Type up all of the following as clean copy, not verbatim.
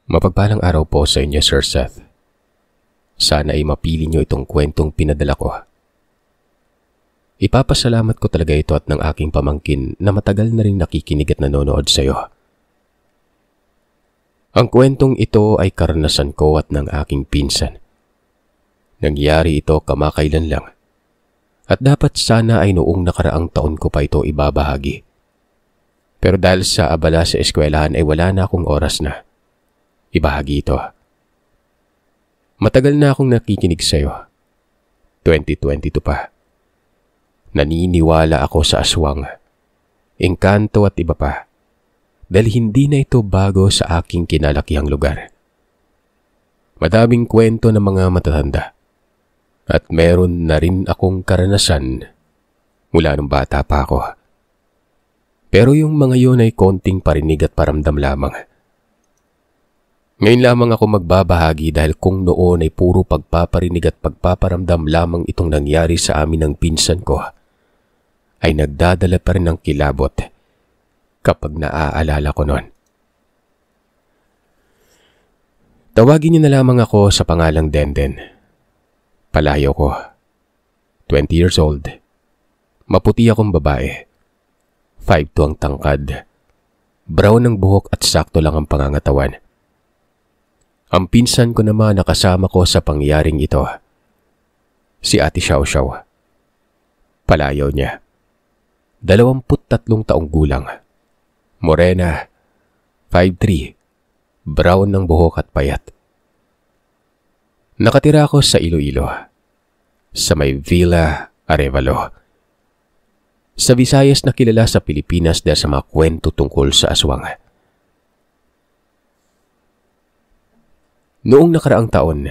Mapagpalang araw po sa inyo, Sir Seth. Sana ay mapili niyo itong kwentong pinadala ko. Ipapasalamat ko talaga ito at ng aking pamangkin na matagal na rin nakikinig at nanonood sa iyo. Ang kwentong ito ay karanasan ko at ng aking pinsan. Nangyari ito kamakailan lang. At dapat sana ay noong nakaraang taon ko pa ito ibabahagi. Pero dahil sa abala sa eskwelahan ay wala na akong oras na ibahagi ito. Matagal na akong nakikinig sa iyo. 2022 pa. Naniniwala ako sa aswang, engkanto at iba pa. Dahil hindi na ito bago sa aking kinalakihang lugar. Madaming kwento ng mga matatanda. At meron na rin akong karanasan mula nung bata pa ako. Pero yung mga yun ay konting parinig at paramdam lamang. Ngayon lamang ako magbabahagi dahil kung noon ay puro pagpaparinig at pagpaparamdam lamang itong nangyari sa amin ng pinsan ko, ay nagdadala pa rin ng kilabot kapag naaalala ko noon. Tawagin niyo na lamang ako sa pangalang Denden. Palayo ko. 20 years old. Maputi akong babae. 5'2" ang tangkad. Brown ang buhok at sakto lang ang pangangatawan. Ang pinsan ko naman nakasama ko sa pangyaring ito. Si Ate Xiao Xiao. Palayo niya. 23 taong gulang. Morena. 5'3". Brown ng buhok at payat. Nakatira ako sa Iloilo. Sa may Villa Arevalo. Sa Visayas na kilala sa Pilipinas dahil sa mga kwento tungkol sa aswang. Noong nakaraang taon,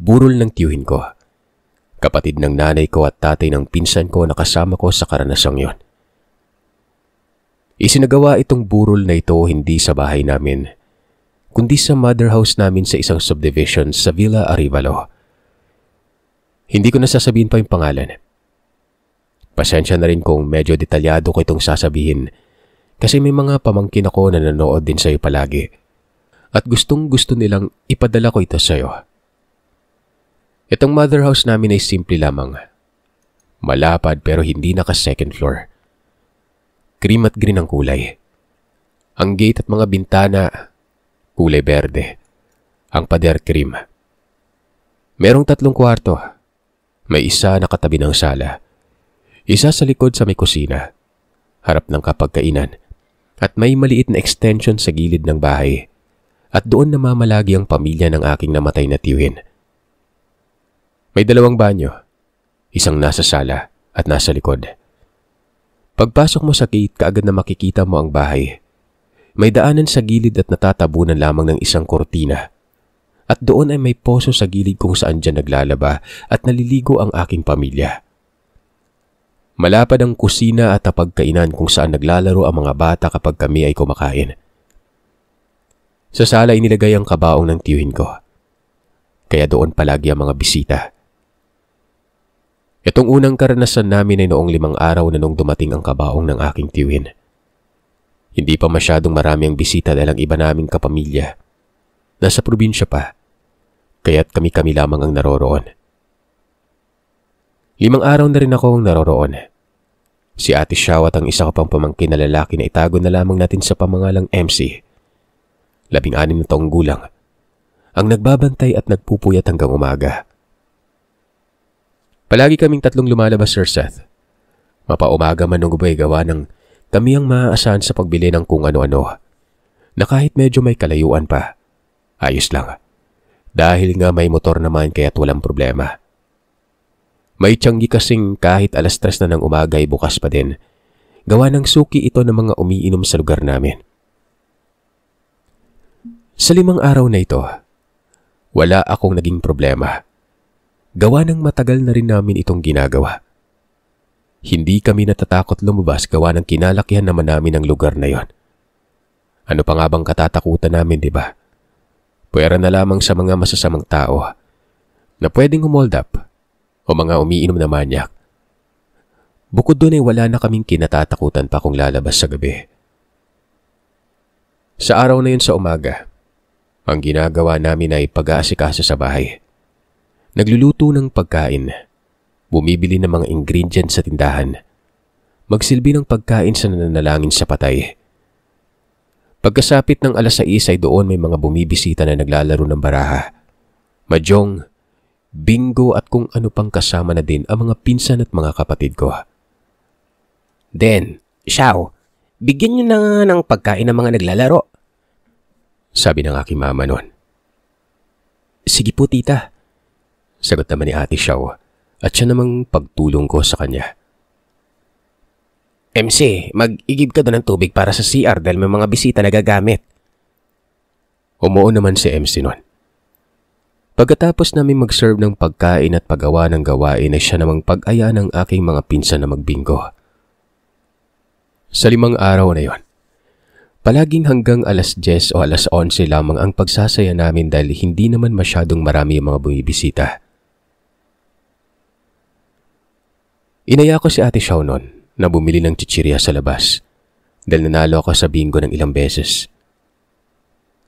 burol ng tiyuhin ko. Kapatid ng nanay ko at tatay ng pinsan ko na kasama ko sa karanasang yon. Isinagawa itong burol na ito hindi sa bahay namin, kundi sa mother house namin sa isang subdivision sa Villa Arevalo. Hindi ko nasasabihin pa yung pangalan. Pasensya na rin kung medyo detalyado ko itong sasabihin kasi may mga pamangkin ako na nanonood din sa iyo palagi at gustong gusto nilang ipadala ko ito sa iyo. Itong mother house namin ay simple lamang. Malapad pero hindi naka second floor. Cream at green ang kulay. Ang gate at mga bintana kulay berde. Ang pader cream. Merong 3 kwarto. May isa na katabi ng sala. Isa sa likod sa may kusina. Harap ng kapagkainan. At may maliit na extension sa gilid ng bahay. At doon namamalagi ang pamilya ng aking namatay na tiyuhin. May 2 banyo. Isang nasa sala at nasa likod. Pagpasok mo sa gate, kaagad na makikita mo ang bahay. May daanan sa gilid at natatabunan lamang ng isang kortina. At doon ay may poso sa gilid kung saan dyan naglalaba at naliligo ang aking pamilya. Malapad ang kusina at pagkainan kung saan naglalaro ang mga bata kapag kami ay kumakain. Sa sala inilagay ang kabaong ng tiyuhin ko. Kaya doon palagi ang mga bisita. Itong unang karanasan namin ay noong 5 araw na nung dumating ang kabaong ng aking tiyuhin. Hindi pa masyadong marami ang bisita dahil ang iba naming kapamilya. Nasa probinsya pa, kaya't kami-kami lamang ang naroroon. 5 araw na rin akong naroroon. Si Ate Xiao at ang isa ko pang pamangkin na lalaki na itago na lamang natin sa pamangalang MC. 16 na taong gulang. Ang nagbabantay at nagpupuyat hanggang umaga. Palagi kaming 3 lumalabas, Sir Seth. Mapaumaga man nung gabay gawa ng kami ang maaasahan sa pagbili ng kung ano-ano. Na kahit medyo may kalayuan pa, ayos lang. Dahil nga may motor naman kaya't walang problema. May tiyanggi kasing kahit 3:00 na ng umaga ay bukas pa din. Gawa ng suki ito ng mga umiinom sa lugar namin. Sa 5 araw na ito, wala akong naging problema. Gawa ng matagal na rin namin itong ginagawa. Hindi kami natatakot lumabas gawa ng kinalakihan naman namin ang lugar na yon. Ano pa nga bang katatakutan namin, di ba? Pwera na lamang sa mga masasamang tao na pwedeng humold up o mga umiinom na manyak. Bukod doon ay wala na kaming kinatatakutan pa kung lalabas sa gabi. Sa araw na yun sa umaga, Ang ginagawa namin ay pag-aasikaso sa bahay. Nagluluto ng pagkain, bumibili ng mga ingredients sa tindahan, magsilbi ng pagkain sa nananalangin sa patay. Pagkasapit ng 6:00 ay doon may mga bumibisita na naglalaro ng baraha, mahjong, bingo at kung ano pang kasama na din ang mga pinsan at mga kapatid ko. Den, Xiao, bigyan niyo na nga ng pagkain ng mga naglalaro. Sabi ng aking mama noon. Sige po, tita. Sagot naman ni Ate Xiao at siya namang pagtulong ko sa kanya. MC, mag-igib ka doon ng tubig para sa CR dahil may mga bisita na gagamit. Umuo naman si MC noon. Pagkatapos namin mag-serve ng pagkain at paggawa ng gawain ay siya namang pag-aya ng aking mga pinsan na magbingo. Sa 5 araw na yon, palaging hanggang 10:00 o 11:00 lamang ang pagsasaya namin dahil hindi naman masyadong marami ang mga bumibisita. Inaya ko si Ate Xiao noon na bumili ng chichirya sa labas dahil nanalo ako sa bingo ng ilang beses.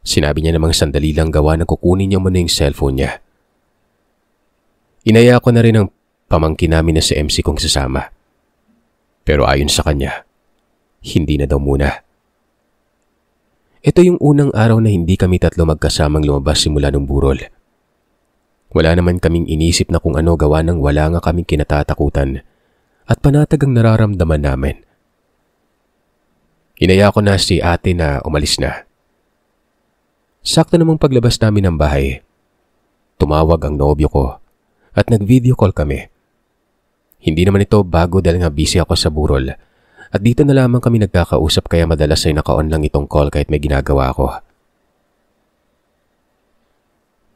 Sinabi niya namang sandali lang gawa na kukunin niya muna yung cellphone niya. Inaya ko na rin ang pamangkin namin na si MC kong sasama. Pero ayon sa kanya, hindi na daw muna. Ito yung unang araw na hindi kami tatlo magkasamang lumabas simula ng burol. Wala naman kaming inisip na kung ano gawa ng wala nga kaming kinatatakutan at panatag ang nararamdaman namin. Inaya ko na si ate na umalis na. Sakto namang paglabas namin ng bahay, tumawag ang nobyo ko at nag-video call kami. Hindi naman ito bago dahil nga busy ako sa burol at dito na lamang kami nagkakausap kaya madalas ay naka-on lang itong call kahit may ginagawa ako.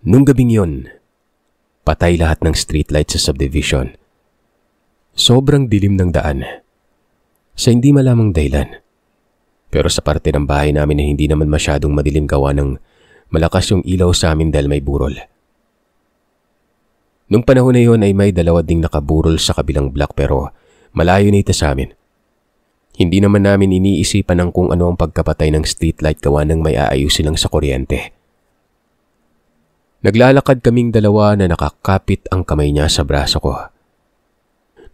Nung gabing yun, patay lahat ng streetlight sa subdivision. Sobrang dilim ng daan. Sa hindi malamang dahilan. Pero sa parte ng bahay namin na hindi naman masyadong madilim gawa ng malakas yung ilaw sa amin dahil may burol. Nung panahon na yun ay may 2 ding nakaburol sa kabilang block pero malayo na ito sa amin. Hindi naman namin iniisipan ng kung ano ang pagkapatay ng streetlight gawa ng may aayusin lang sa kuryente. Naglalakad kaming 2 na nakakapit ang kamay niya sa braso ko.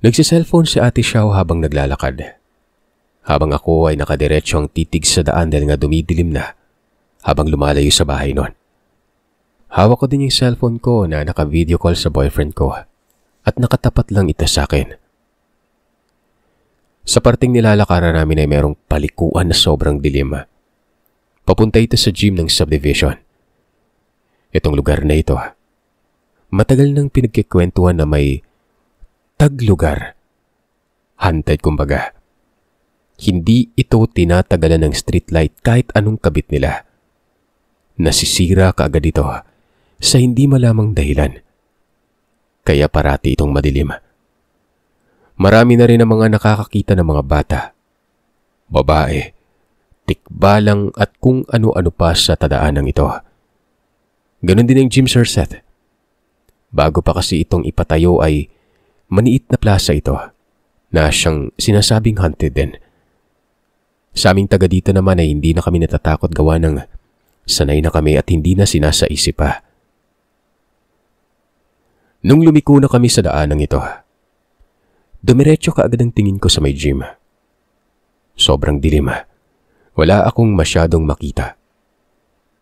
Nagsiselfone si Ate Xiao habang naglalakad. Habang ako ay nakadiretso ang titig sa daan dahil nga dumidilim na habang lumalayo sa bahay noon. Hawak ko din yung cellphone ko na naka-video call sa boyfriend ko at nakatapat lang ito sa akin. Sa parting nilalakaran namin ay merong palikuan na sobrang dilim. Papunta ito sa gym ng subdivision. Itong lugar na ito, matagal nang pinagkikwentuhan na may taglugar. Haunted kumbaga. Hindi ito tinatagalan ng streetlight kahit anong kabit nila. Nasisira kaagad ito sa hindi malamang dahilan. Kaya parati itong madilim. Marami na rin ang mga nakakakita ng mga bata, babae, tikbalang at kung ano-ano pa sa tadaanan ito. Ganon din ang gym, Sir Seth. Bago pa kasi itong ipatayo ay maniit na plaza ito na siyang sinasabing haunted din. Sa aming taga dito naman ay hindi na kami natatakot gawa ng sanay na kami at hindi na sinasaisip pa. Nung lumiko na kami sa daanang ito, dumiretso kaagad ang tingin ko sa may gym. Sobrang dilim. Wala akong masyadong makita.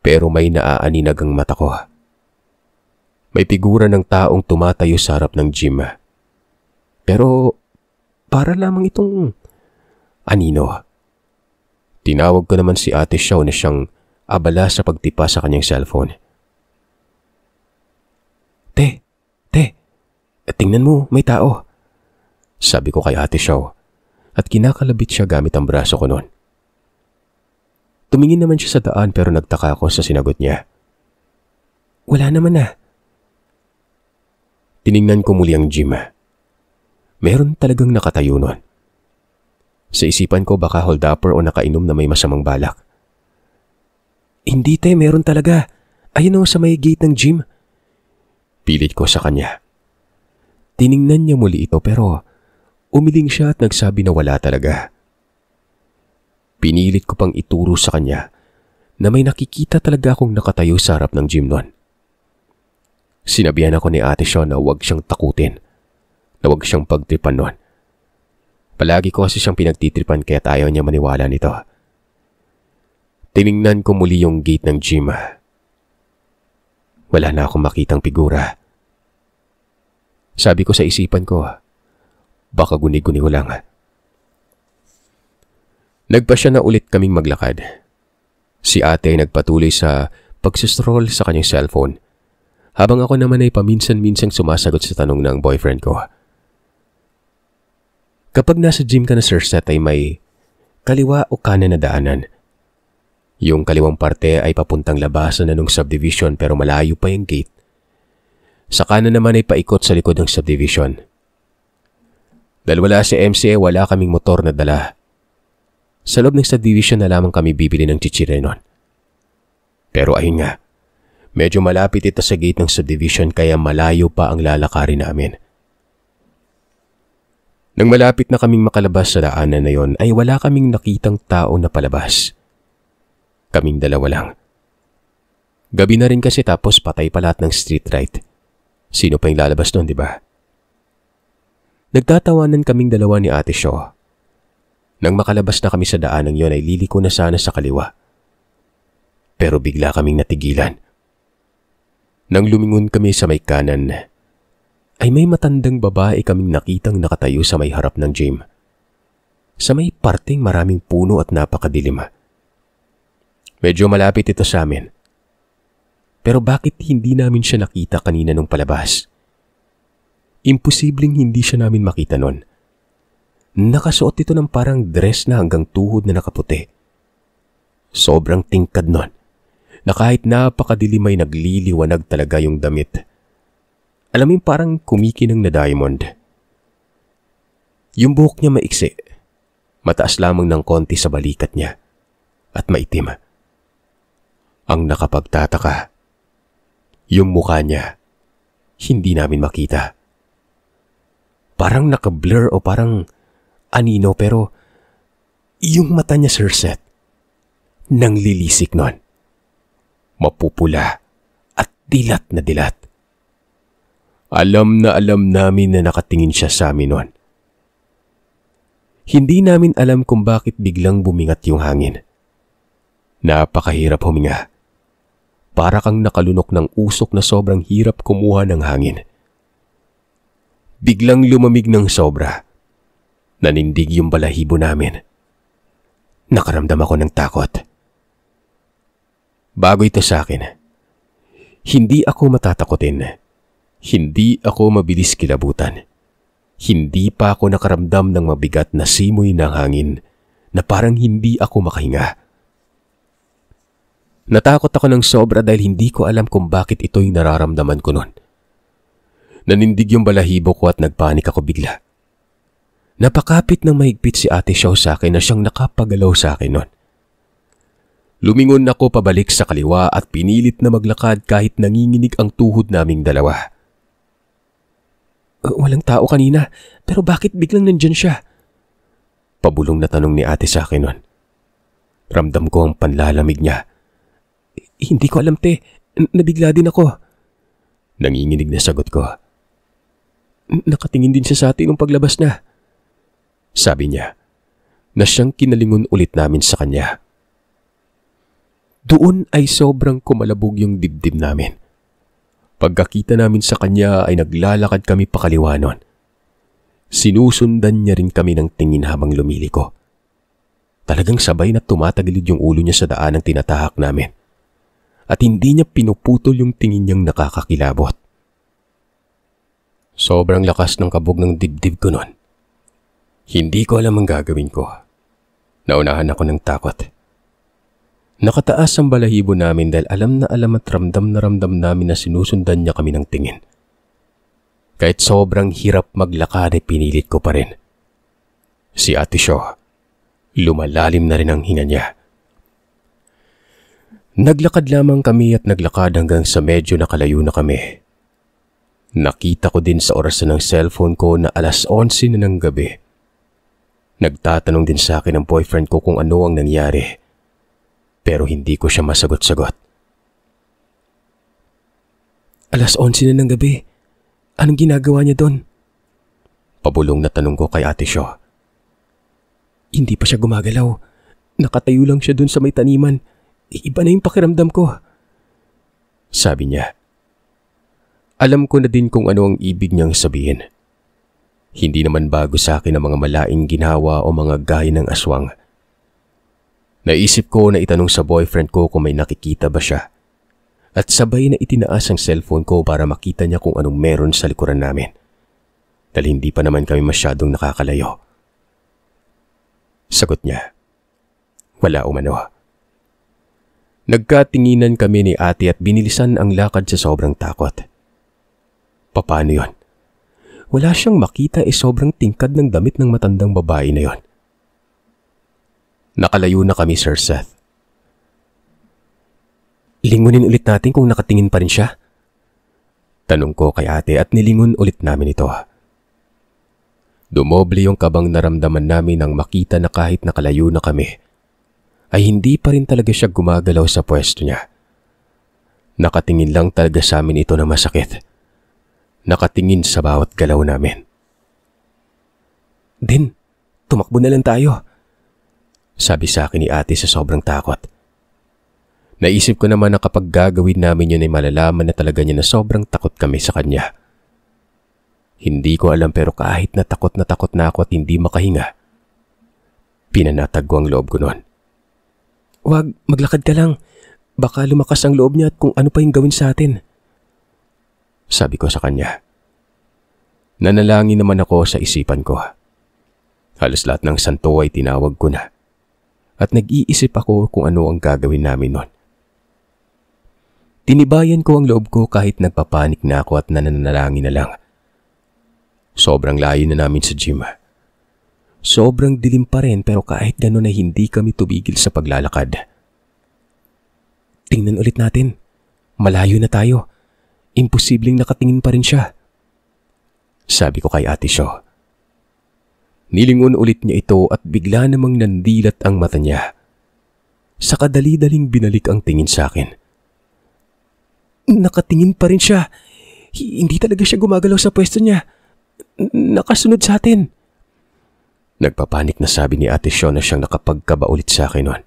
Pero may naaaninag ang mata ko. May figura ng taong tumatayo sa harap ng gym. Pero para lamang itong anino. Tinawag ko naman si Ate Xiao na siyang abala sa pagtipa sa kanyang cellphone. Te, tingnan mo, may tao. Sabi ko kay Ate Xiao at kinakalabit siya gamit ang braso ko noon. Tumingin naman siya sa daan pero nagtaka ako sa sinagot niya. Wala naman na. Tiningnan ko muli ang gym. Meron talagang nakatayo noon. Sa isipan ko baka hold-upper o nakainom na may masamang balak. Hindi te, meron talaga. Ayun o sa may gate ng gym. Pilit ko sa kanya. Tiningnan niya muli ito pero umiling siya at nagsabi na wala talaga. Pinilit ko pang ituro sa kanya na may nakikita talaga akong nakatayo sa harap ng gym noon. Sinabihan ako ni Ate Shaw na huwag siyang takutin, na huwag siyang pagtripan noon. Palagi ko kasi siyang pinagtitripan kaya't ayaw niya maniwala nito. Tiningnan ko muli yung gate ng gym. Wala na akong makitang figura. Sabi ko sa isipan ko, baka guni-guni ko lang. Nagpasya na ulit kaming maglakad. Si ate ay nagpatuloy sa pagsistroll sa kanyang cellphone, habang ako naman ay paminsan-minsang sumasagot sa tanong ng boyfriend ko. Kapag nasa gym ka na, Sir Seth, ay may kaliwa o kanan na daanan. Yung kaliwang parte ay papuntang labasan na ng subdivision pero malayo pa yung gate. Sa kanan naman ay paikot sa likod ng subdivision. Dahil wala si MC, wala kaming motor na dala. Sa loob ng subdivision na lamang kami bibili ng chichirya noon. Pero ayun nga, medyo malapit ito sa gate ng subdivision kaya malayo pa ang lalakarin namin. Nang malapit na kaming makalabas sa daanan na yon ay wala kaming nakitang tao na palabas. Kaming dalawa lang. Gabi na rin kasi tapos patay pa lahat ng street light. Sino pa yung lalabas doon, di ba? Nagtatawanan kaming dalawa ni Ate Shaw. Nang makalabas na kami sa daanan yon ay liliko na sana sa kaliwa. Pero bigla kaming natigilan. Nang lumingon kami sa may kanan, ay may matandang babae kaming nakitang nakatayo sa may harap ng gym. Sa may parteng maraming puno at napakadilim. Medyo malapit ito sa amin. Pero bakit hindi namin siya nakita kanina nung palabas? Imposibleng hindi siya namin makita nun. Nakasuot ito ng parang dress na hanggang tuhod na nakaputi. Sobrang tingkad nun, na kahit napakadilim ay nagliliwanag talaga yung damit. Alam mo yung parang kumikinang na diamond. Yung buhok niya maiksi, mataas lamang ng konti sa balikat niya, at maitim. Ang nakapagtataka, yung mukha niya, hindi namin makita. Parang naka-blur o parang anino pero yung mata niya, Sir Seth, nanglilisik nun. Mapupula at dilat na dilat. Alam na alam namin na nakatingin siya sa amin nun. Hindi namin alam kung bakit biglang bumingat yung hangin. Napakahirap huminga. Para kang nakalunok ng usok na sobrang hirap kumuha ng hangin. Biglang lumamig ng sobra. Nanindig yung balahibo namin. Nakaramdam ako ng takot. Bago ito sa akin. Hindi ako matatakotin. Hindi ako mabilis kilabutan. Hindi pa ako nakaramdam ng mabigat na simoy ng hangin na parang hindi ako makahinga. Natakot ako ng sobra dahil hindi ko alam kung bakit ito'y nararamdaman ko noon. Nanindig yung balahibo ko at nagpanik ako bigla. Napakapit ng mahigpit si Ate Shaw sa akin na siyang nakapagalaw sa akin noon. Lumingon ako pabalik sa kaliwa at pinilit na maglakad kahit nanginginig ang tuhod naming dalawa. Walang tao kanina, pero bakit biglang nandyan siya? Pabulong na tanong ni Ate sa akin noon. Ramdam ko ang panlalamig niya. Hindi ko alam, te. Nabigla din ako. Nanginginig na sagot ko. Nakatingin din siya sa atin nung paglabas na. Sabi niya, na siyang kinalingon ulit namin sa kanya. Doon ay sobrang kumalabog yung dibdib namin. Pagkakita namin sa kanya ay naglalakad kami pakaliwa nun. Sinusundan niya rin kami ng tingin habang lumiliko. Talagang sabay na tumatagilid yung ulo niya sa daan ng tinatahak namin. At hindi niya pinuputol yung tingin niyang nakakakilabot. Sobrang lakas ng kabog ng dibdib ko nun. Hindi ko alam ang gagawin ko. Naunahan ako ng takot. Nakataas ang balahibo namin dahil alam at ramdam na ramdam namin na sinusundan niya kami ng tingin. Kahit sobrang hirap maglakad ay pinilit ko pa rin. Si Ate Shaw, lumalalim na rin ang hinga niya. Naglakad lamang kami at naglakad hanggang sa medyo nakalayo na kami. Nakita ko din sa orasan ng cellphone ko na 11:00 na ng gabi. Nagtatanong din sa akin ang boyfriend ko kung ano ang nangyari. Pero hindi ko siya masagot-sagot. 11:00 na ng gabi. Anong ginagawa niya doon? Pabulong na tanong ko kay Ate Sho. Hindi pa siya gumagalaw. Nakatayo lang siya doon sa may taniman. Iba na yung pakiramdam ko. Sabi niya. Alam ko na din kung ano ang ibig niyang sabihin. Hindi naman bago sa akin ang mga malaing ginawa o mga gaya ng aswang. Naisip ko na itanong sa boyfriend ko kung may nakikita ba siya. At sabay na itinaas ang cellphone ko para makita niya kung anong meron sa likuran namin. Dahil hindi pa naman kami masyadong nakakalayo. Sagot niya. Wala umano. Nagkatinginan kami ni ate at binilisan ang lakad sa sobrang takot. Paano yon? Wala siyang makita sobrang tingkad ng damit ng matandang babae na yon. Nakalayo na kami, Sir Seth. Lingunin ulit natin kung nakatingin pa rin siya? Tanong ko kay ate at nilingon ulit namin ito. Dumoble yung kabang naramdaman namin nang makita na kahit nakalayo na kami, ay hindi pa rin talaga siya gumagalaw sa pwesto niya. Nakatingin lang talaga sa amin ito na masakit. Nakatingin sa bawat galaw namin. Din, tumakbo na lang tayo. Sabi sa akin ni ate sa sobrang takot. Naisip ko naman na kapag gagawin namin yun ay malalaman na talaga niya na sobrang takot kami sa kanya. Hindi ko alam pero kahit na takot na ako at hindi makahinga, pinanatag ko ang loob ko noon. Wag, maglakad ka lang. Baka lumakas ang loob niya at kung ano pa yung gawin sa atin. Sabi ko sa kanya. Nanalangin naman ako sa isipan ko. Halos lahat ng santo ay tinawag ko na. At nag-iisip ako kung ano ang gagawin namin noon. Tinibayan ko ang loob ko kahit nagpapanik na ako at nananalangin na lang. Sobrang layo na namin sa gym. Sobrang dilim pa rin pero kahit gano'n ay hindi kami tumigil sa paglalakad. Tingnan ulit natin. Malayo na tayo. Imposibleng nakatingin pa rin siya. Sabi ko kay Ate Sho. Nilingon ulit niya ito at bigla namang nandilat ang mata niya. Sa kadali-daling binalik ang tingin sa akin. Nakatingin pa rin siya. Hindi talaga siya gumagalaw sa pwesto niya. Nakasunod sa atin. Nagpapanik na sabi ni Ate Sho na siyang nakapagkaba ulit sa akin noon.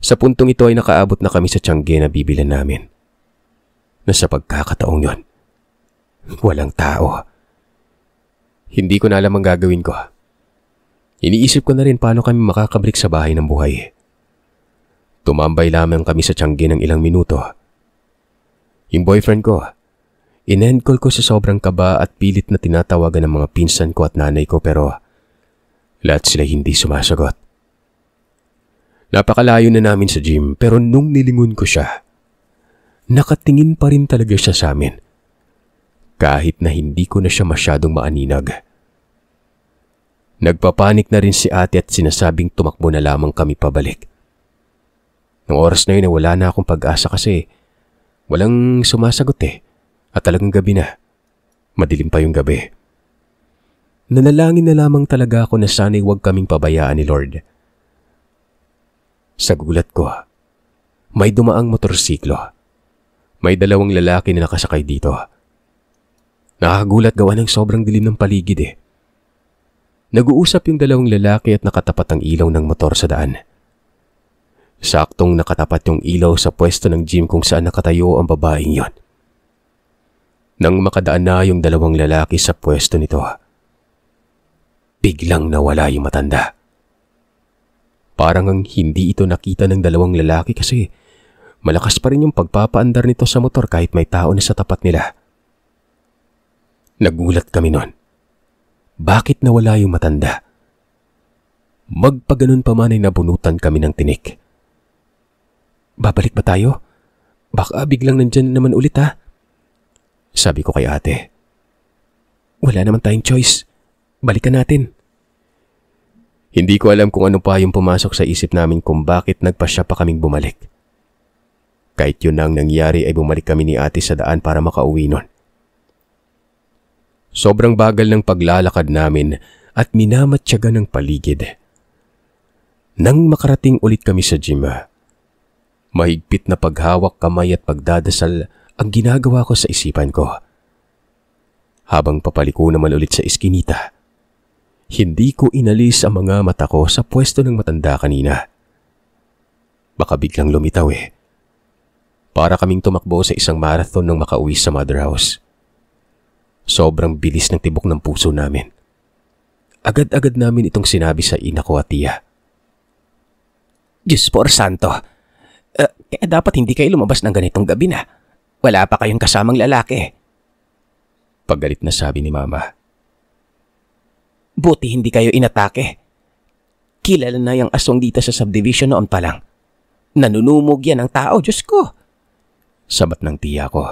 Sa puntong ito ay nakaabot na kami sa tiyangge na bibilan namin. Na sa pagkakataong yon, walang tao. Hindi ko na alam ang gagawin ko. Iniisip ko na rin paano kami makakabalik sa bahay ng buhay. Tumambay lamang kami sa tiyangge ng ilang minuto. Yung boyfriend ko, in-end-call ko sa sobrang kaba at pilit na tinatawagan ng mga pinsan ko at nanay ko pero lahat sila hindi sumasagot. Napakalayo na namin sa gym pero nung nilingon ko siya, nakatingin pa rin talaga siya sa amin. Kahit na hindi ko na siya masyadong maaninag. Nagpapanik na rin si ate at sinasabing tumakbo na lamang kami pabalik. Nung oras na yun ay wala na akong pag-asa kasi walang sumasagot at talagang gabi na. Madilim pa yung gabi. Nanalangin na lamang talaga ako na sana'y huwag kaming pabayaan ni Lord. Sa gulat ko, may dumaang motorsiklo. May dalawang lalaki na nakasakay dito. Nakakagulat gawa ng sobrang dilim ng paligid Nag-uusap yung dalawang lalaki at nakatapat ang ilaw ng motor sa daan. Saktong nakatapat yung ilaw sa pwesto ng gym kung saan nakatayo ang babaeng yon. Nang makadaan na yung dalawang lalaki sa pwesto nito, biglang nawala yung matanda. Parang ang hindi ito nakita ng dalawang lalaki kasi malakas pa rin yung pagpapaandar nito sa motor kahit may tao na sa tapat nila. Nagulat kami nun. Bakit nawala yung matanda? Magpaganon pa man ay nabunutan kami ng tinik. Babalik ba tayo? Baka biglang nandyan naman ulit Sabi ko kay ate. Wala naman tayong choice. Balikan natin. Hindi ko alam kung ano pa yung pumasok sa isip namin kung bakit nagpasya pa kaming bumalik. Kahit yun ang nangyari ay bumalik kami ni ate sa daan para makauwi nun. Sobrang bagal ng paglalakad namin at minamatyaga ng paligid. Nang makarating ulit kami sa gym, mahigpit na paghawak kamay at pagdadasal ang ginagawa ko sa isipan ko. Habang papaliko naman ulit sa iskinita, hindi ko inalis ang mga mata ko sa pwesto ng matanda kanina. Baka biglang lumitaw eh. Para kaming tumakbo sa isang marathon nang makauwi sa mother house. Sobrang bilis ng tibok ng puso namin. Agad-agad namin itong sinabi sa ina ko at tiya. Diyos por santo, kaya dapat hindi kayo lumabas ng ganitong gabi na. Wala pa kayong kasamang lalaki. Paggalit na sabi ni Mama. Buti hindi kayo inatake. Kilala na yung aswang dito sa subdivision noon pa lang. Nanunumog yan ang tao, Diyos ko. Sabat ng tiya ko.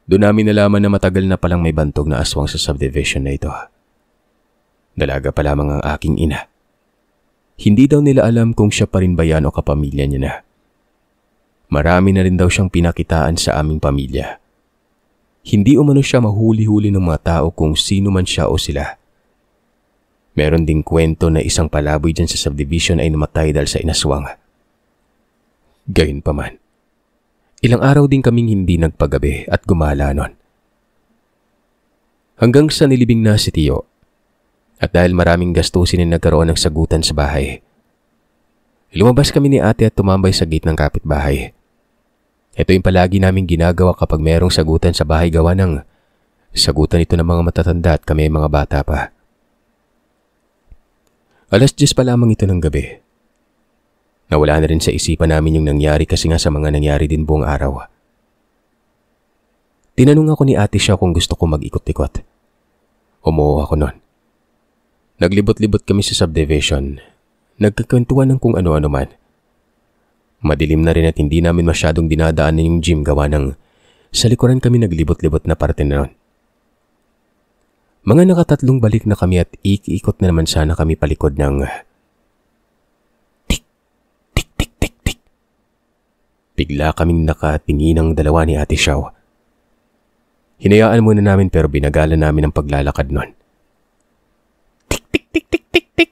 Doon namin nalaman na matagal na palang may bantog na aswang sa subdivision na ito. Dalaga pa lamang ang aking ina. Hindi daw nila alam kung siya pa rin ba yan o kapamilya niya na. Marami na rin daw siyang pinakitaan sa aming pamilya. Hindi umano siya mahuli-huli ng mga tao kung sino man siya o sila. Meron ding kwento na isang palaboy dyan sa subdivision ay namatay dahil sa inaswang. Gayunpaman, ilang araw din kaming hindi nagpagabi at gumala nun. Hanggang sa nilibing na si Tio. At dahil maraming gastusin na nagkaroon ng sagutan sa bahay, lumabas kami ni ate at tumambay sa gate ng kapitbahay. Ito yung palagi naming ginagawa kapag mayroong sagutan sa bahay gawa ng sagutan ito ng mga matatanda at kami mga bata pa. 10:00 pa lamang ito ng gabi. Nawala na rin sa isipan namin yung nangyari kasi nga sa mga nangyari din buong araw. Tinanong ako ni ate siya kung gusto ko mag-ikot-ikot. Umuo ako nun. Naglibot-libot kami sa subdivision. Nagkakwentuhan ng kung ano-ano man. Madilim na rin at hindi namin masyadong dinadaanan yung gym gawa ng sa likuran kami naglibot-libot na parte na nun. Mga nakatatlong balik na kami at iikot na naman sana kami palikod ng tik, tik, tik, tik, tik. Bigla kaming nakatingin ng dalawa ni Ate Xiao. Hinayaan muna namin pero binagalan namin ang paglalakad nun. Tik, tik, tik, tik, tik, tik.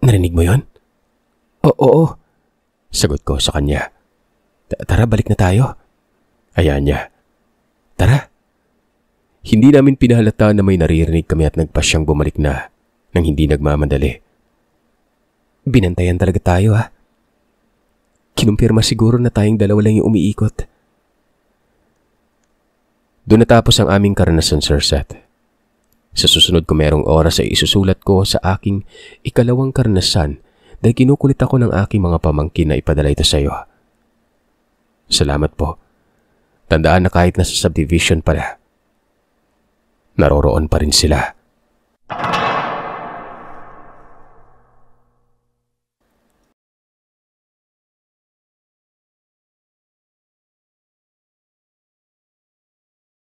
Narinig mo yon? Oo. Sagot ko sa kanya. Tara, balik na tayo. Ayan niya. Tara. Hindi namin pinahalata na may naririnig kami at nagpasyang bumalik na nang hindi nagmamadali. Binantayan talaga tayo ha. Kinumpirma siguro na tayong dalawa lang yung umiikot. Doon natapos ang aming karanasan, Sir Seth. Sa susunod kung merong oras ay isusulat ko sa aking ikalawang karanasan dahil kinukulit ako ng aking mga pamangkin na ipadala ito sa iyo. Salamat po. Tandaan na kahit nasa subdivision pala, naroroon pa rin sila.